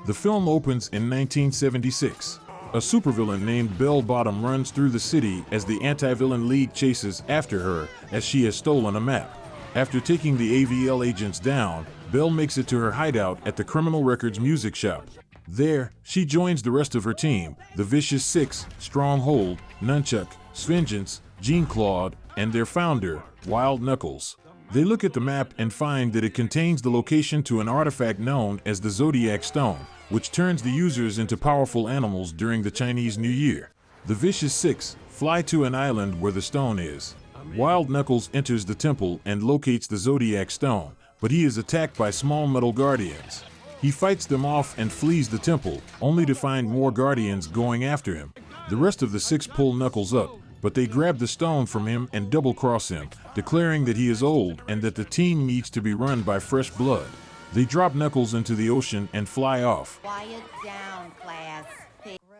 The film opens in 1976. A supervillain named Bell Bottom runs through the city as the Anti-Villain League chases after her as she has stolen a map. After taking the AVL agents down, Bell makes it to her hideout at the Criminal Records music shop. There, she joins the rest of her team, the Vicious Six, Stronghold, Nunchuck, Svengeance, Jean-Claude, and their founder, Wild Knuckles. They look at the map and find that it contains the location to an artifact known as the Zodiac Stone, which turns the users into powerful animals during the Chinese New Year. The Vicious Six fly to an island where the stone is. Wild Knuckles enters the temple and locates the Zodiac Stone, but he is attacked by small metal guardians. He fights them off and flees the temple, only to find more guardians going after him. The rest of the six pull Knuckles up, but they grab the stone from him and double-cross him, declaring that he is old and that the team needs to be run by fresh blood. They drop Knuckles into the ocean and fly off. Quiet down, class.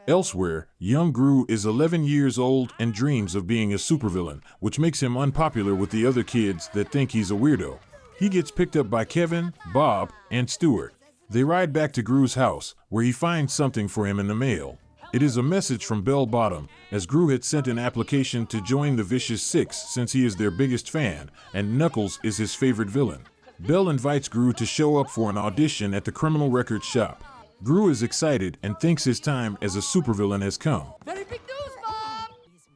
Elsewhere, young Gru is 11 years old and dreams of being a supervillain, which makes him unpopular with the other kids that think he's a weirdo. He gets picked up by Kevin, Bob, and Stuart. They ride back to Gru's house, where he finds something for him in the mail. It is a message from Bell Bottom, as Gru had sent an application to join the Vicious Six since he is their biggest fan, and Knuckles is his favorite villain. Bell invites Gru to show up for an audition at the Criminal Records shop. Gru is excited and thinks his time as a supervillain has come. Very big news, Mom!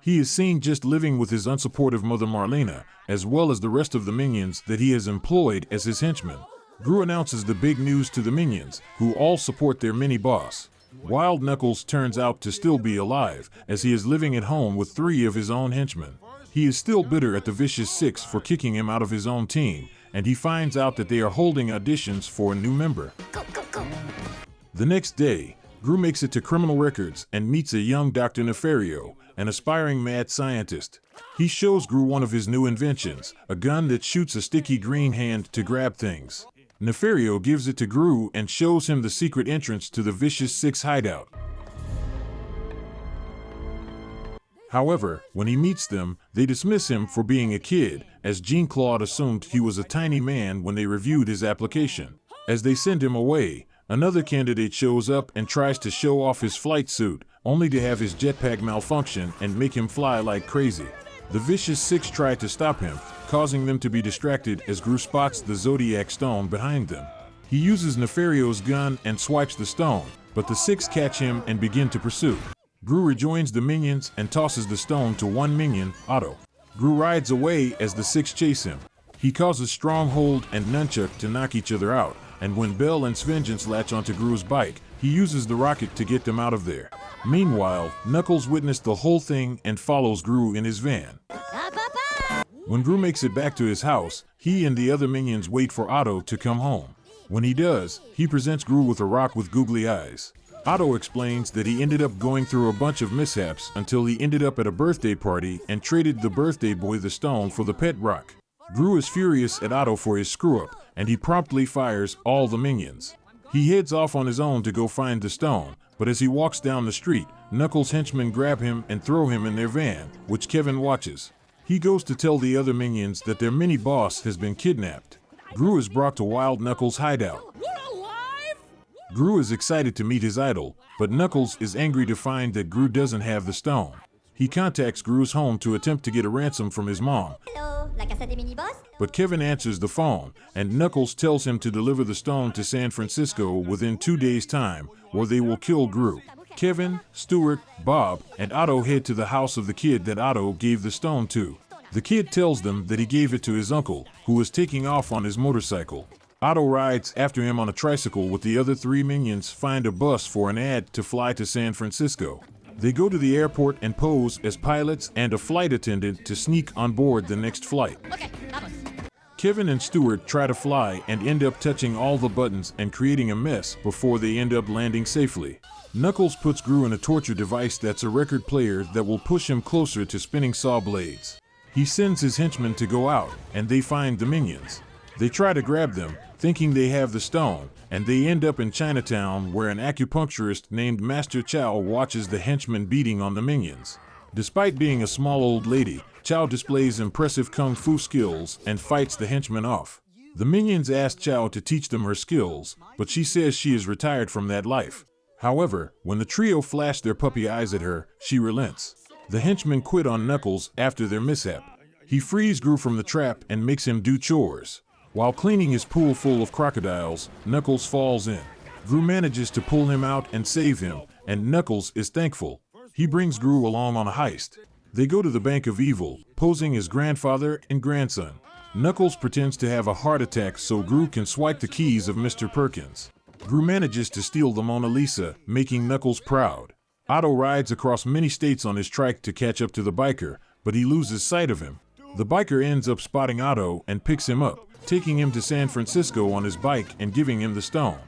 He is seen just living with his unsupportive mother Marlena, as well as the rest of the minions that he has employed as his henchmen. Gru announces the big news to the minions, who all support their mini-boss. Wild Knuckles turns out to still be alive, as he is living at home with 3 of his own henchmen. He is still bitter at the Vicious Six for kicking him out of his own team, and he finds out that they are holding auditions for a new member. Go, go, go! The next day, Gru makes it to Criminal Records and meets a young Dr. Nefario, an aspiring mad scientist. He shows Gru one of his new inventions, a gun that shoots a sticky green hand to grab things. Nefario gives it to Gru and shows him the secret entrance to the Vicious Six hideout. However, when he meets them, they dismiss him for being a kid, as Jean-Claude assumed he was a tiny man when they reviewed his application. As they send him away, another candidate shows up and tries to show off his flight suit, only to have his jetpack malfunction and make him fly like crazy. The Vicious Six try to stop him, causing them to be distracted as Gru spots the Zodiac Stone behind them. He uses Nefario's gun and swipes the stone, but the Six catch him and begin to pursue. Gru rejoins the minions and tosses the stone to one minion, Otto. Gru rides away as the Six chase him. He causes Stronghold and Nunchuck to knock each other out, and when Bell and Svengeance latch onto Gru's bike, he uses the rocket to get them out of there. Meanwhile, Knuckles witnessed the whole thing and follows Gru in his van. When Gru makes it back to his house, he and the other minions wait for Otto to come home. When he does, he presents Gru with a rock with googly eyes. Otto explains that he ended up going through a bunch of mishaps until he ended up at a birthday party and traded the birthday boy the stone for the pet rock. Gru is furious at Otto for his screw-up, and he promptly fires all the minions. He heads off on his own to go find the stone, but as he walks down the street, Knuckles' henchmen grab him and throw him in their van, which Kevin watches. He goes to tell the other minions that their mini-boss has been kidnapped. Gru is brought to Wild Knuckles' hideout. We're alive? Gru is excited to meet his idol, but Knuckles is angry to find that Gru doesn't have the stone. He contacts Gru's home to attempt to get a ransom from his mom. Hello, la casa des mini-boss? But Kevin answers the phone, and Knuckles tells him to deliver the stone to San Francisco within 2 days' time, or they will kill Gru. Kevin, Stuart, Bob, and Otto head to the house of the kid that Otto gave the stone to. The kid tells them that he gave it to his uncle, who was taking off on his motorcycle. Otto rides after him on a tricycle with the other 3 minions find a bus for an ad to fly to San Francisco. They go to the airport and pose as pilots and a flight attendant to sneak on board the next flight. Okay, vamos. Kevin and Stuart try to fly and end up touching all the buttons and creating a mess before they end up landing safely. Knuckles puts Gru in a torture device that's a record player that will push him closer to spinning saw blades. He sends his henchmen to go out, and they find the minions. They try to grab them, thinking they have the stone, and they end up in Chinatown where an acupuncturist named Master Chow watches the henchmen beating on the minions. Despite being a small old lady, Chow displays impressive kung fu skills and fights the henchmen off. The minions ask Chow to teach them her skills, but she says she is retired from that life. However, when the trio flash their puppy eyes at her, she relents. The henchmen quit on Knuckles after their mishap. He frees Gru from the trap and makes him do chores. While cleaning his pool full of crocodiles, Knuckles falls in. Gru manages to pull him out and save him, and Knuckles is thankful. He brings Gru along on a heist. They go to the Bank of Evil, posing as grandfather and grandson. Knuckles pretends to have a heart attack so Gru can swipe the keys of Mr. Perkins. Gru manages to steal the Mona Lisa, making Knuckles proud. Otto rides across many states on his trike to catch up to the biker, but he loses sight of him. The biker ends up spotting Otto and picks him up, taking him to San Francisco on his bike and giving him the stone.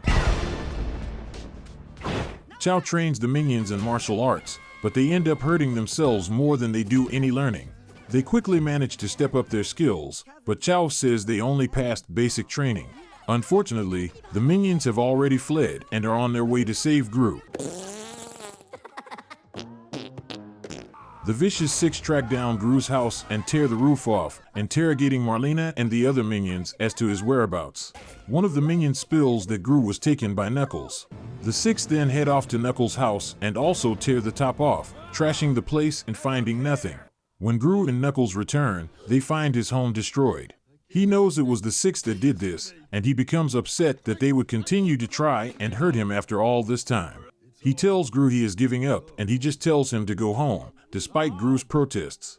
Chow trains the minions in martial arts, but they end up hurting themselves more than they do any learning. They quickly manage to step up their skills, but Chow says they only passed basic training. Unfortunately, the minions have already fled and are on their way to save Gru. The Vicious Six track down Gru's house and tear the roof off, interrogating Marlena and the other minions as to his whereabouts. One of the minions spills that Gru was taken by Knuckles. The six then head off to Knuckles' house and also tear the top off, trashing the place and finding nothing. When Gru and Knuckles return, they find his home destroyed. He knows it was the six that did this, and he becomes upset that they would continue to try and hurt him after all this time. He tells Gru he is giving up, and he just tells him to go home, despite Gru's protests.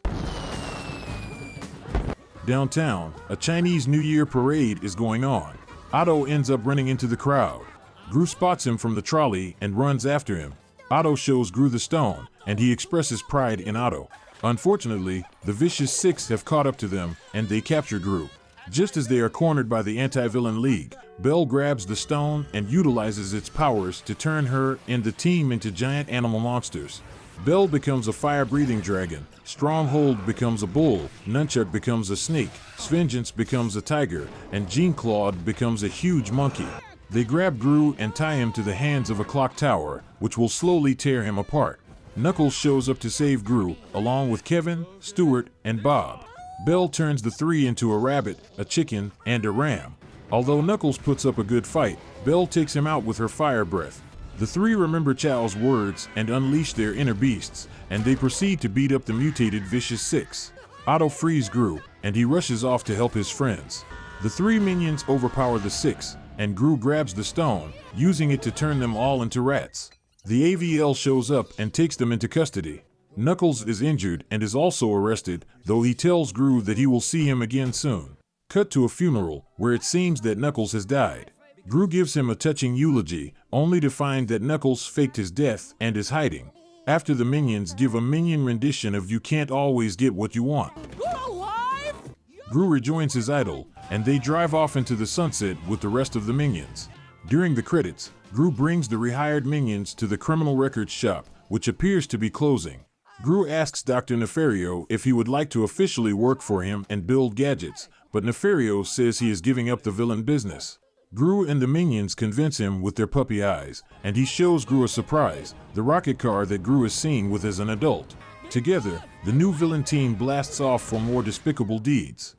Downtown, a Chinese New Year parade is going on. Otto ends up running into the crowd. Gru spots him from the trolley and runs after him. Otto shows Gru the stone, and he expresses pride in Otto. Unfortunately, the Vicious Six have caught up to them, and they capture Gru. Just as they are cornered by the Anti-Villain League, Belle grabs the stone and utilizes its powers to turn her and the team into giant animal monsters. Belle becomes a fire-breathing dragon, Stronghold becomes a bull, Nunchuck becomes a snake, Svengeance becomes a tiger, and Jean-Claude becomes a huge monkey. They grab Gru and tie him to the hands of a clock tower, which will slowly tear him apart. Knuckles shows up to save Gru, along with Kevin, Stuart, and Bob. Belle turns the three into a rabbit, a chicken, and a ram. Although Knuckles puts up a good fight, Belle takes him out with her fire breath. The three remember Chow's words and unleash their inner beasts, and they proceed to beat up the mutated Vicious Six. Otto frees Gru, and he rushes off to help his friends. The three minions overpower the six, and Gru grabs the stone, using it to turn them all into rats. The AVL shows up and takes them into custody. Knuckles is injured and is also arrested, though he tells Gru that he will see him again soon. Cut to a funeral, where it seems that Knuckles has died. Gru gives him a touching eulogy, only to find that Knuckles faked his death and is hiding. After the minions give a minion rendition of "You Can't Always Get What You Want." Gru rejoins his idol, and they drive off into the sunset with the rest of the minions. During the credits, Gru brings the rehired minions to the criminal records shop, which appears to be closing. Gru asks Dr. Nefario if he would like to officially work for him and build gadgets, but Nefario says he is giving up the villain business. Gru and the minions convince him with their puppy eyes, and he shows Gru a surprise, the rocket car that Gru is seen with as an adult. Together, the new villain team blasts off for more despicable deeds.